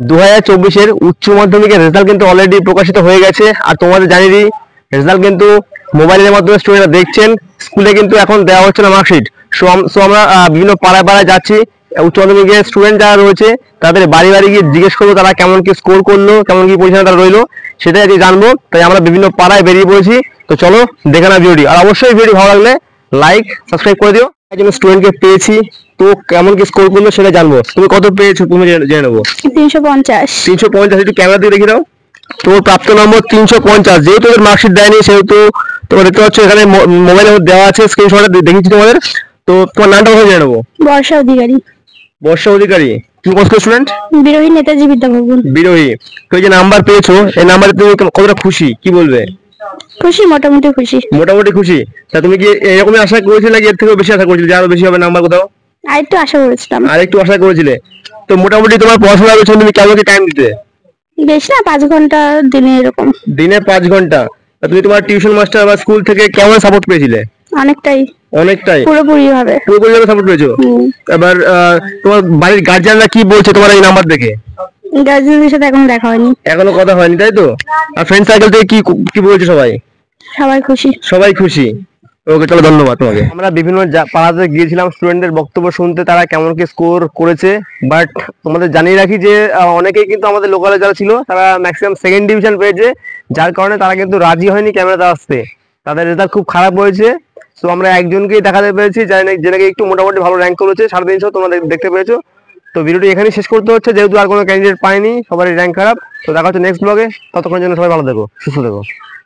2024-এর উচ্চ মাধ্যমিকের রেজাল্ট কিন্তু অলরেডি প্রকাশিত হয়ে গেছে। আর তোমাদের জানিয়ে রেজাল্ট কিন্তু মোবাইলের মাধ্যমে স্টুডেন্টরা দেখছেন। স্কুলে কিন্তু এখন দেওয়া হচ্ছে না মার্কশিট। সো আমরা বিভিন্ন পাড়ায় পাড়ায় যাচ্ছি। উচ্চ মাধ্যমিকের স্টুডেন্ট যারা রয়েছে তাদের বাড়ি বাড়ি গিয়ে জিজ্ঞেস করবো তারা কেমন কি স্কোর করলো, কেমন কি পজিশনে তারা রইলো, সেটাই আজকে জানবো। তাই আমরা বিভিন্ন পাড়ায় বেরিয়ে পড়েছি। তো চলো দেখে না ভিডিওটি। আর অবশ্যই ভিডিও ভালো লাগলে লাইক সাবস্ক্রাইব করে দিও। একজন স্টুডেন্টকে পেয়েছি, তো কেমন কি স্কোর করলো সেটা জানবো। তুমি কত পেয়েছো তুমি জেনে নেবো। 350। 350, একটু ক্যামেরা দিয়ে দেখে দাও। তোর প্রাপ্ত নম্বর 350। যেহেতু তোদের মার্কশিট দেয়নি সেহেতু তোমরা দেখতে পাচ্ছ এখানে মোবাইলে দেওয়া আছে, স্ক্রিনশট দেখিয়েছি তোমাদের। তো তোমার নামটা কোথায় জেনে নেবো। বর্ষা অধিকারী। বর্ষা অধিকারী, তুমি কোন স্টুডেন্ট? বিরোহী নেতাজি বিদ্যাভবন। বিরোহী। তো এই যে নাম্বার পেয়েছো, এই নাম্বারে তুমি কতটা খুশি কি বলবে? খুশি, মোটামুটি খুশি। মোটামুটি খুশি। তা তুমি কি এরকমই আশা করেছিলে নাকি এর থেকেও বেশি আশা করেছিলে যে আরো বেশি হবে নাম্বার কোথাও? আরেকটু আশা করেছিলাম। আর একটু আশা করেছিলে। তো মোটামুটি তোমার পড়াশোনার পেছনে তুমি কেমন কি টাইম দিতে? বেশি না, 5 ঘন্টা দিনে এরকম। দিনে 5 ঘন্টা। তা তুমি তোমার টিউশন মাস্টার বা স্কুল থেকে কেমন সাপোর্ট পেয়েছিলে? অনেকটাই। অনেকটাই। পুরোপুরি ভাবে। পুরোপুরি ভাবে সাপোর্ট পেয়েছো। এবার তোমার বাড়ির গার্জিয়ানরা কি বলছে তোমার এই নাম্বার দেখে? গার্জিয়ানদের সাথে এখনো দেখা হয়নি। এখনো কথা হয়নি, তাই তো? আর ফ্রেন্ড সার্কেল থেকে কি কি বলছে সবাই? সবাই খুশি। সবাই খুশি। ওকে, চলো ধন্যবাদ তোমাকে। আমরা বিভিন্ন পাড়াতে গিয়েছিলাম স্টুডেন্টদের বক্তব্য শুনতে, তারা কেমন কি স্কোর করেছে। বাট তোমাদের জানিয়ে রাখি যে অনেকেই কিন্তু আমাদের লোকালে যারা ছিল তারা ম্যাক্সিমাম সেকেন্ড ডিভিশন পেয়েছে, যার কারণে তারা কিন্তু রাজি হয়নি ক্যামেরাতে আসতে। তাদের রেজাল্ট খুব খারাপ হয়েছে। তো আমরা একজনকেই দেখাতে পেরেছি যে নাকি একটু মোটামুটি ভালো র্যাঙ্ক করেছে, 350 তোমরা দেখতে পেয়েছো। তো ভিডিওটি এখানেই শেষ করতে হচ্ছে, যেহেতু আর কোনো ক্যান্ডিডেট পায়নি, সবারই র্যাঙ্ক খারাপ। তো দেখা হচ্ছে নেক্সট ব্লগে। ততক্ষণের জন্য সবাই ভালো থেকো, সুস্থ থেকো।